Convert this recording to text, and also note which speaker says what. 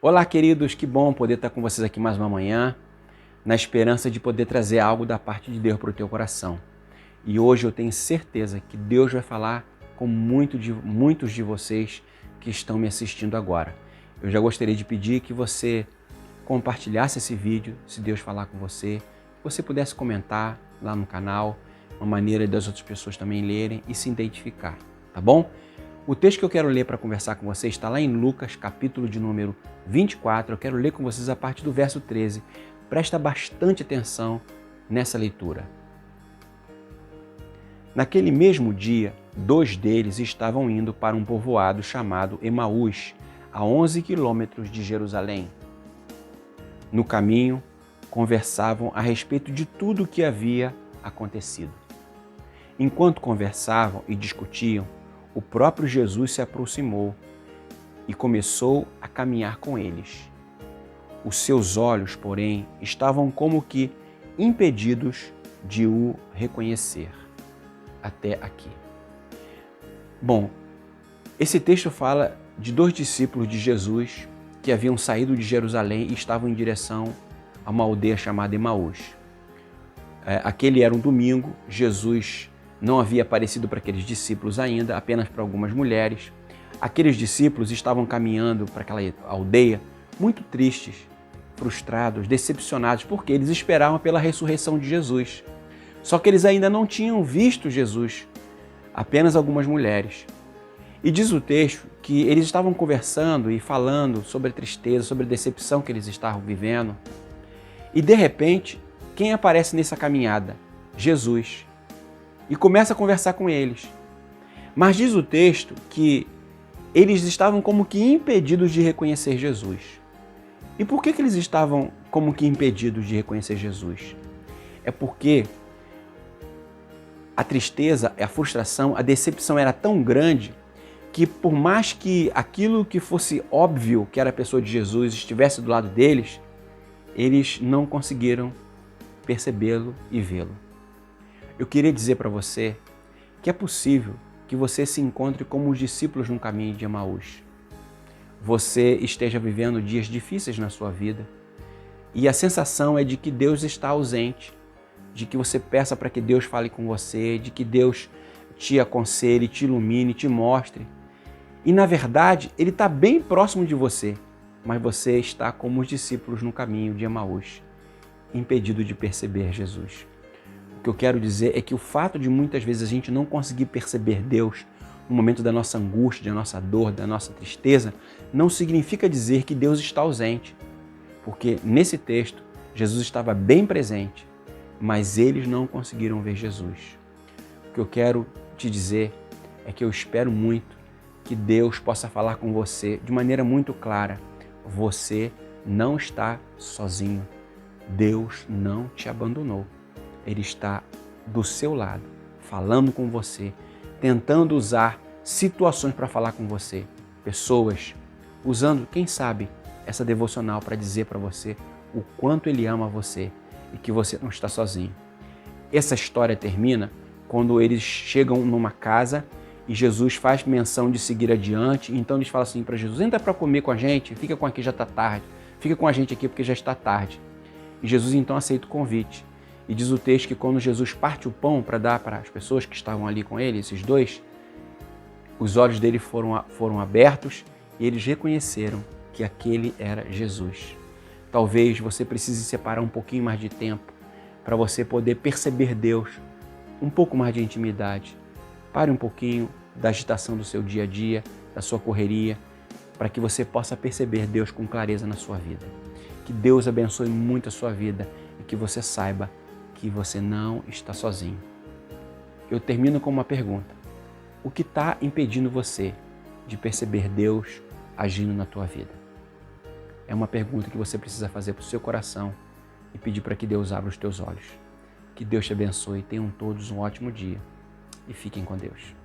Speaker 1: Olá, queridos, que bom poder estar com vocês aqui mais uma manhã, na esperança de poder trazer algo da parte de Deus para o teu coração. E hoje eu tenho certeza que Deus vai falar com muitos de vocês que estão me assistindo agora. Eu já gostaria de pedir que você compartilhasse esse vídeo, se Deus falar com você, que você pudesse comentar lá no canal, uma maneira das outras pessoas também lerem e se identificar, tá bom? O texto que eu quero ler para conversar com vocês está lá em Lucas, capítulo de número 24. Eu quero ler com vocês a partir do verso 13. Presta bastante atenção nessa leitura. Naquele mesmo dia, 2 deles estavam indo para um povoado chamado Emaús, a 11 quilômetros de Jerusalém. No caminho, conversavam a respeito de tudo o que havia acontecido. Enquanto conversavam e discutiam, o próprio Jesus se aproximou e começou a caminhar com eles. Os seus olhos, porém, estavam como que impedidos de o reconhecer. Até aqui. Bom, esse texto fala de 2 discípulos de Jesus que haviam saído de Jerusalém e estavam em direção a uma aldeia chamada Emaús. Aquele era um domingo, Jesus não havia aparecido para aqueles discípulos ainda, apenas para algumas mulheres. Aqueles discípulos estavam caminhando para aquela aldeia muito tristes, frustrados, decepcionados, porque eles esperavam pela ressurreição de Jesus. Só que eles ainda não tinham visto Jesus, apenas algumas mulheres. E diz o texto que eles estavam conversando e falando sobre a tristeza, sobre a decepção que eles estavam vivendo. E de repente, quem aparece nessa caminhada? Jesus. E começa a conversar com eles. Mas diz o texto que eles estavam como que impedidos de reconhecer Jesus. E por que eles estavam como que impedidos de reconhecer Jesus? É porque a tristeza, a frustração, a decepção era tão grande que por mais que aquilo que fosse óbvio que era a pessoa de Jesus estivesse do lado deles, eles não conseguiram percebê-lo e vê-lo. Eu queria dizer para você que é possível que você se encontre como os discípulos no caminho de Emaús. Você esteja vivendo dias difíceis na sua vida e a sensação é de que Deus está ausente, de que você peça para que Deus fale com você, de que Deus te aconselhe, te ilumine, te mostre. E na verdade, Ele está bem próximo de você, mas você está como os discípulos no caminho de Emaús, impedido de perceber Jesus. O que eu quero dizer é que o fato de muitas vezes a gente não conseguir perceber Deus no momento da nossa angústia, da nossa dor, da nossa tristeza, não significa dizer que Deus está ausente. Porque nesse texto, Jesus estava bem presente, mas eles não conseguiram ver Jesus. O que eu quero te dizer é que eu espero muito que Deus possa falar com você de maneira muito clara. Você não está sozinho. Deus não te abandonou. Ele está do seu lado, falando com você, tentando usar situações para falar com você. Pessoas usando, quem sabe, essa devocional para dizer para você o quanto Ele ama você e que você não está sozinho. Essa história termina quando eles chegam numa casa e Jesus faz menção de seguir adiante. Então eles falam assim para Jesus: entra para comer com a gente, fica com aqui, já está tarde. Fica com a gente aqui porque já está tarde. E Jesus então aceita o convite. E diz o texto que quando Jesus parte o pão para dar para as pessoas que estavam ali com ele, esses 2, os olhos dele foram abertos e eles reconheceram que aquele era Jesus. Talvez você precise separar um pouquinho mais de tempo para você poder perceber Deus, um pouco mais de intimidade. Pare um pouquinho da agitação do seu dia a dia, da sua correria, para que você possa perceber Deus com clareza na sua vida. Que Deus abençoe muito a sua vida e que você saiba que você não está sozinho. Eu termino com uma pergunta. O que está impedindo você de perceber Deus agindo na tua vida? É uma pergunta que você precisa fazer para o seu coração e pedir para que Deus abra os teus olhos. Que Deus te abençoe, tenham todos um ótimo dia e fiquem com Deus.